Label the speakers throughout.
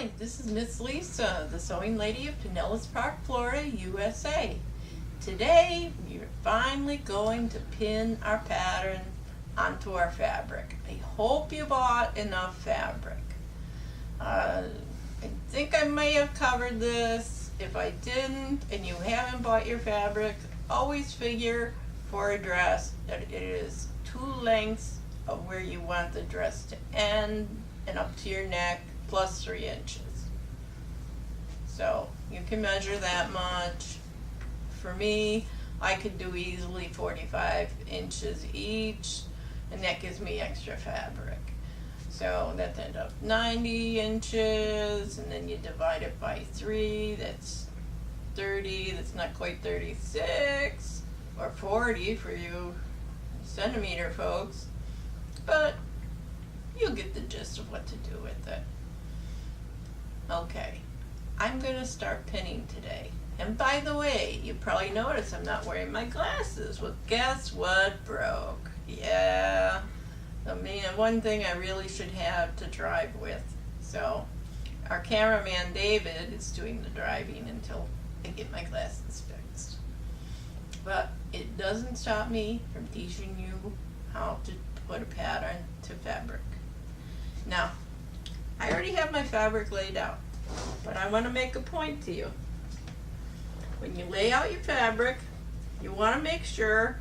Speaker 1: Hi, this is Miss Lisa, the sewing lady of Pinellas Park, Florida, USA. Today, we're finally going to pin our pattern onto our fabric. I hope you bought enough fabric. I think I may have covered this. If I didn't and you haven't bought your fabric, always figure for a dress that it is 2 lengths of where you want the dress to end and up to your neck plus 3 inches. So you can measure that much. For me, I could do easily 45 inches each, and that gives me extra fabric. So that's end up 90 inches, and then you divide it by 3, that's 30, that's not quite 36, or 40 for you centimeter folks, but you'll get the gist of what to do with it. Okay, I'm going to start pinning today. And by the way, you probably noticed I'm not wearing my glasses. Well, guess what broke? Yeah, I mean, one thing I really should have to drive with. So, our cameraman David is doing the driving until I get my glasses fixed. But it doesn't stop me from teaching you how to put a pattern to fabric. Now, I already have my fabric laid out, but I want to make a point to you. When you lay out your fabric, you want to make sure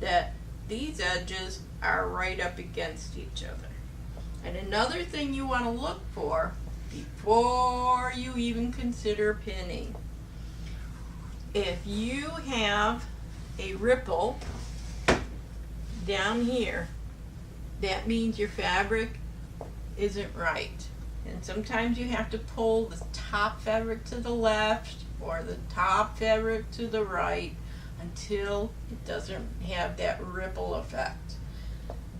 Speaker 1: that these edges are right up against each other. And another thing you want to look for before you even consider pinning, if you have a ripple down here, that means your fabric isn't right. And sometimes you have to pull the top fabric to the left or the top fabric to the right until it doesn't have that ripple effect.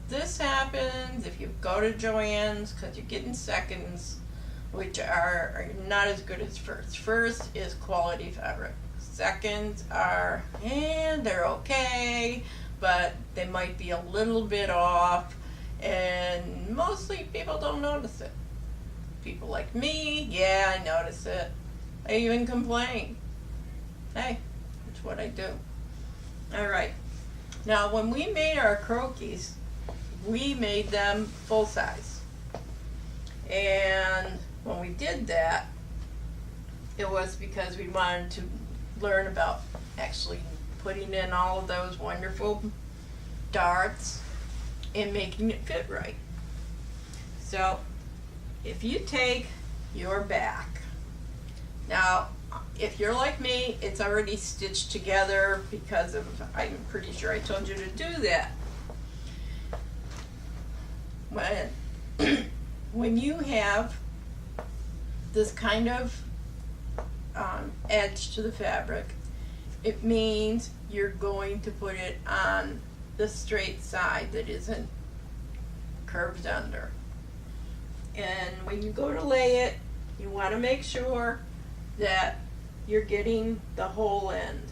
Speaker 1: This happens if you go to Joann's because you're getting seconds, which are not as good as first. First is quality fabric. Seconds are, they're okay, but they might be a little bit off, and mostly people don't notice it. People like me, yeah, I notice it. I even complain. Hey, that's what I do. Alright, now when we made our croquis, we made them full size. And when we did that, it was because we wanted to learn about actually putting in all of those wonderful darts and making it fit right. So, if you take your back, now if you're like me, it's already stitched together because of, I'm pretty sure I told you to do that. When you have this kind of edge to the fabric, it means you're going to put it on the straight side that isn't curved under. And when you go to lay it, you want to make sure that you're getting the whole end.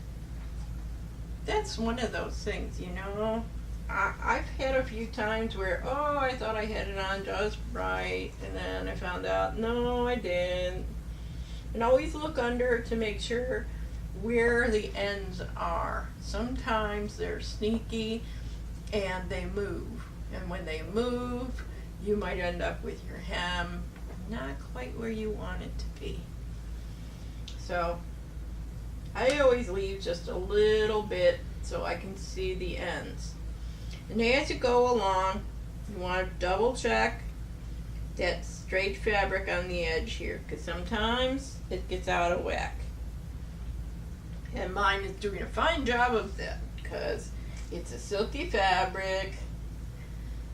Speaker 1: That's one of those things, you know. I've had a few times where, I thought I had it on just right, and then I found out, no, I didn't. And always look under to make sure where the ends are. Sometimes they're sneaky and they move. And when they move, you might end up with your hem not quite where you want it to be. So I always leave just a little bit so I can see the ends. And as you go along, you want to double check that straight fabric on the edge here, because sometimes it gets out of whack. And mine is doing a fine job of that because it's a silky fabric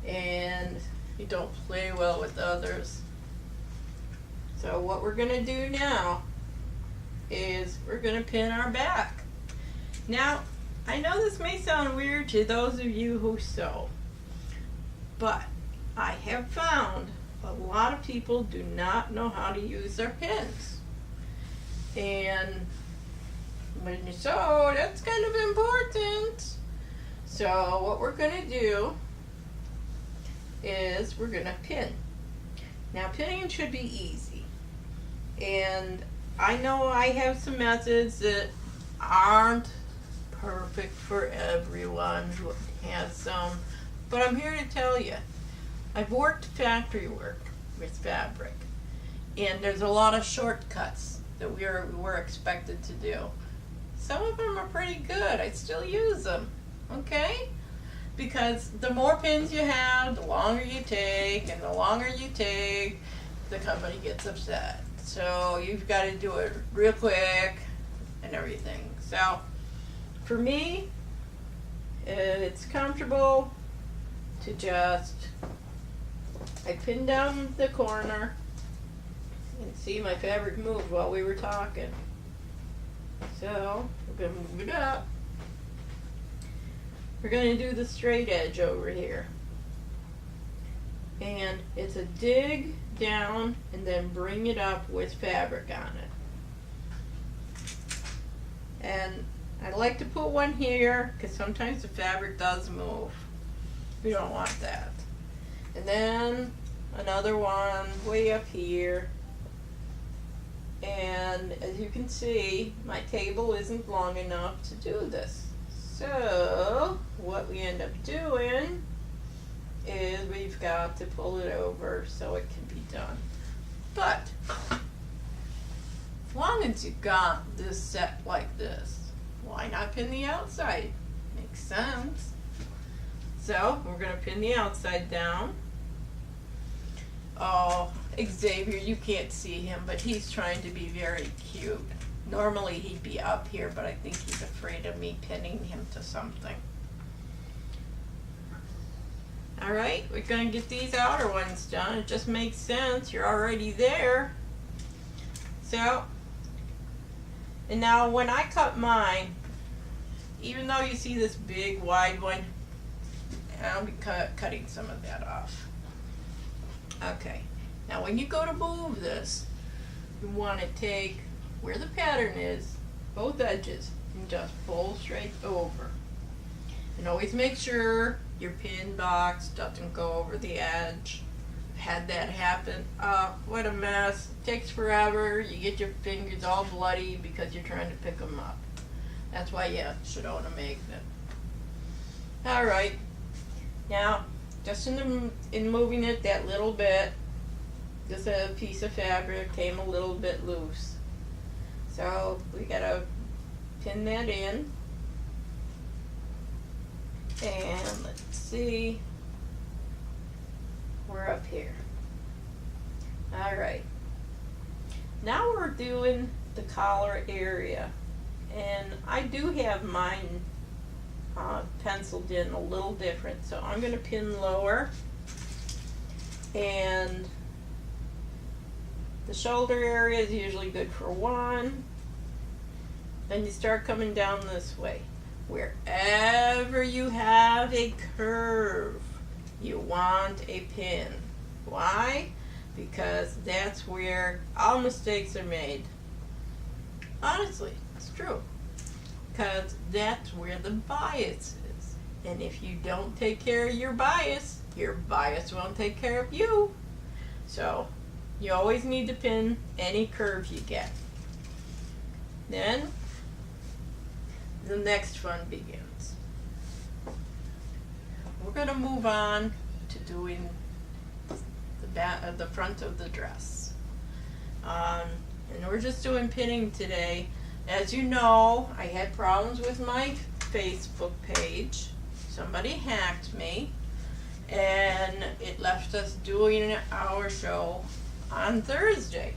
Speaker 1: and you don't play well with others. So what we're going to do now is we're going to pin our back. Now, I know this may sound weird to those of you who sew, but I have found a lot of people do not know how to use their pins. And when you sew, that's kind of important. So what we're going to do is we're going to pin. Now pinning should be easy. And I know I have some methods that aren't perfect for everyone who has some, but I'm here to tell you, I've worked factory work with fabric, and there's a lot of shortcuts that we're expected to do. Some of them are pretty good. I still use them, okay? Because the more pins you have, the longer you take, and the longer you take, the company gets upset. So you've got to do it real quick and everything. So for me, it's comfortable to just, I pin down the corner and see my fabric moved while we were talking. So we're going to move it up. We're going to do the straight edge over here. And it's a dig down and then bring it up with fabric on it. And I like to put one here because sometimes the fabric does move. We don't want that. And then another one way up here. And as you can see, my table isn't long enough to do this. So what we end up doing is we've got to pull it over so it can be done. But as long as you got this set like this, why not pin the outside? Makes sense. So we're going to pin the outside down. Oh, Xavier, you can't see him, but he's trying to be very cute. Normally he'd be up here, but I think he's afraid of me pinning him to something. Alright, we're going to get these outer ones done. It just makes sense. You're already there. So, and now when I cut mine, even though you see this big wide one, I'll be cutting some of that off. Okay, now when you go to move this, you want to take where the pattern is, both edges, and just pull straight over. And always make sure your pin box doesn't go over the edge. I've had that happen. What a mess. It takes forever. You get your fingers all bloody because you're trying to pick them up. That's why you should own a magnet. Alright, now just in moving it that little bit, just a piece of fabric came a little bit loose. So we gotta pin that in. And let's see, we're up here. Alright, now we're doing the collar area, and I do have mine penciled in a little different, so I'm going to pin lower, and the shoulder area is usually good for one. Then you start coming down this way. Wherever you have a curve, you want a pin. Why? Because that's where all mistakes are made. Honestly, it's true. Because that's where the bias is. And if you don't take care of your bias won't take care of you. So, you always need to pin any curve you get. Then, the next fun begins. We're going to move on to doing the front of the dress. And we're just doing pinning today. As you know, I had problems with my Facebook page. Somebody hacked me, and it left us doing our show on Thursday,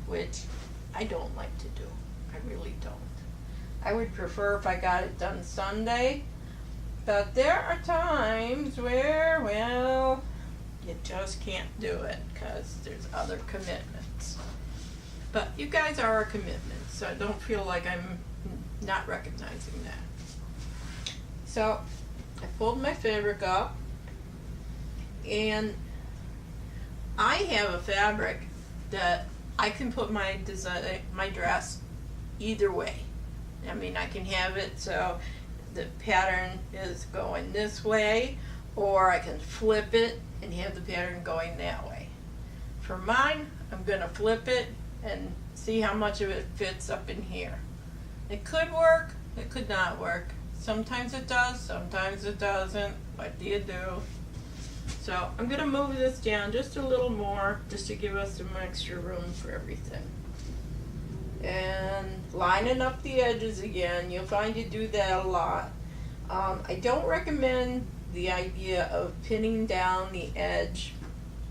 Speaker 1: which I don't like to do. I really don't. I would prefer if I got it done Sunday, but there are times where, well, you just can't do it because there's other commitments. But you guys are a commitment, so I don't feel like I'm not recognizing that. So I pulled my fabric up, and I have a fabric that I can put my design, my dress either way. I mean, I can have it so the pattern is going this way, or I can flip it and have the pattern going that way. For mine, I'm going to flip it and see how much of it fits up in here. It could work, it could not work. Sometimes it does, sometimes it doesn't. What do you do? So I'm going to move this down just a little more just to give us some extra room for everything. And lining up the edges again. You'll find you do that a lot. I don't recommend the idea of pinning down the edge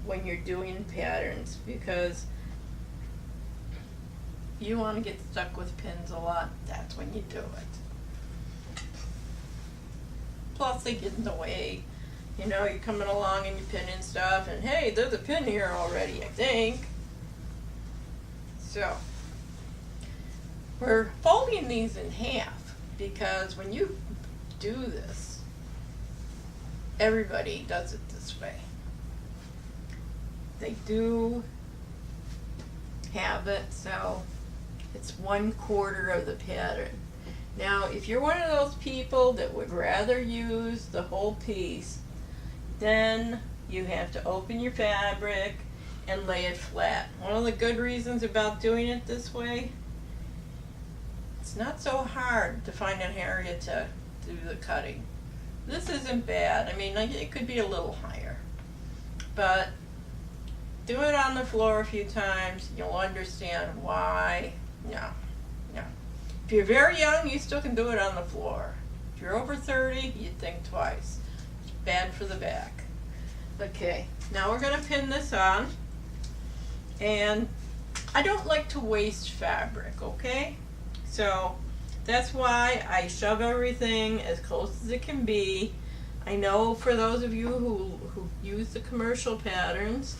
Speaker 1: when you're doing patterns because you want to get stuck with pins a lot. That's when you do it. Plus they get in the way. You know, you're coming along and you're pinning stuff and hey, there's a pin here already, I think. So, we're folding these in half because when you do this, everybody does it this way. They do have it so it's 1/4 of the pattern. Now, if you're one of those people that would rather use the whole piece, then you have to open your fabric and lay it flat. One of the good reasons about doing it this way, it's not so hard to find an area to do the cutting. This isn't bad. I mean, it could be a little higher. But do it on the floor a few times. You'll understand why. No. If you're very young, you still can do it on the floor. If you're over 30, you think twice. It's bad for the back. Okay, now we're going to pin this on. And I don't like to waste fabric, okay? So that's why I shove everything as close as it can be. I know for those of you who use the commercial patterns,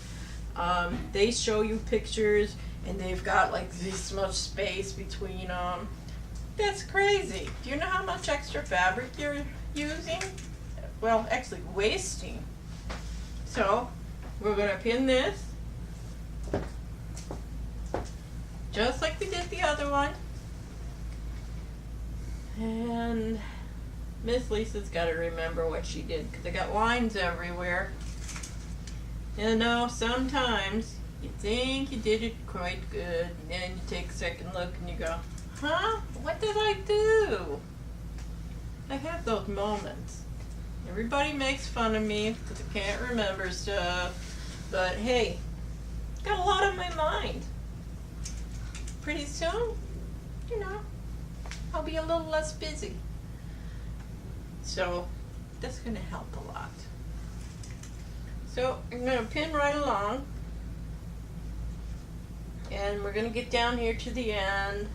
Speaker 1: they show you pictures and they've got like this much space between them. That's crazy. Do you know how much extra fabric you're using? Well, actually wasting. So we're going to pin this just like we did the other one. And Miss Lisa's got to remember what she did because I got lines everywhere. You know, sometimes you think you did it quite good, and then you take a second look and you go, huh? What did I do? I have those moments. Everybody makes fun of me because I can't remember stuff, but hey, got a lot on my mind. Pretty soon, you know, I'll be a little less busy. So that's going to help a lot. So I'm going to pin right along. And we're going to get down here to the end.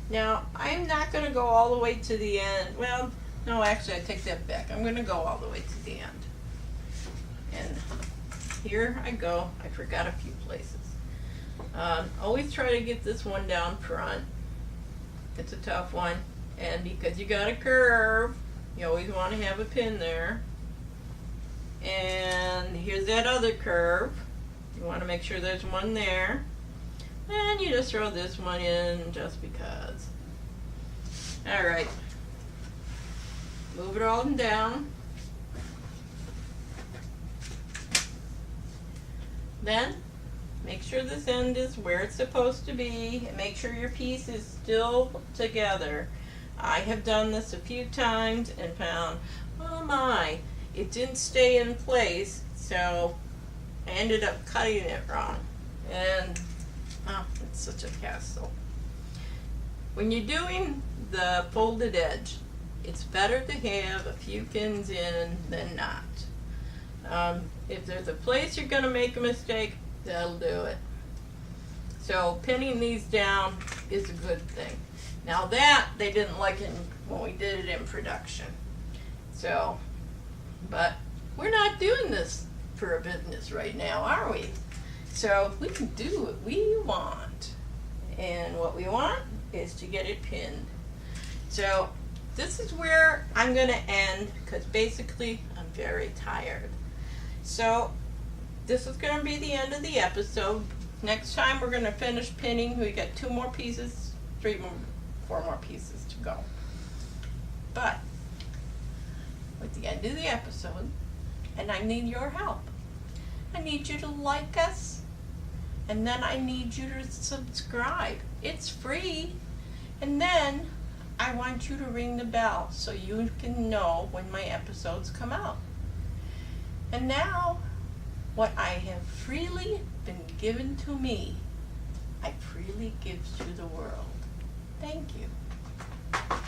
Speaker 1: Now, I'm not going to go all the way to the end. Well, no, actually, I take that back. I'm going to go all the way to the end. And here I go. I forgot a few places. Always try to get this one down front. It's a tough one. And because you got a curve, you always want to have a pin there. And here's that other curve. You want to make sure there's one there. And you just throw this one in just because. Alright. Move it all down. Then, make sure this end is where it's supposed to be. And make sure your piece is still together. I have done this a few times and found, oh my, it didn't stay in place, so I ended up cutting it wrong. And, oh, it's such a hassle. When you're doing the folded edge, it's better to have a few pins in than not. If there's a place you're going to make a mistake, that'll do it. So pinning these down is a good thing. Now that they didn't like it when we did it in production. So, but we're not doing this for a business right now, are we? So we can do what we want. And what we want is to get it pinned. So this is where I'm going to end because basically I'm very tired. So this is going to be the end of the episode. Next time we're going to finish pinning. We got 2 more pieces, 4 more pieces to go. But at the end of the episode, and I need your help. I need you to like us, And then I need you to subscribe. It's free. And then I want you to ring the bell so you can know when my episodes come out. And now, what I have freely been given to me, I freely give to the world. Thank you.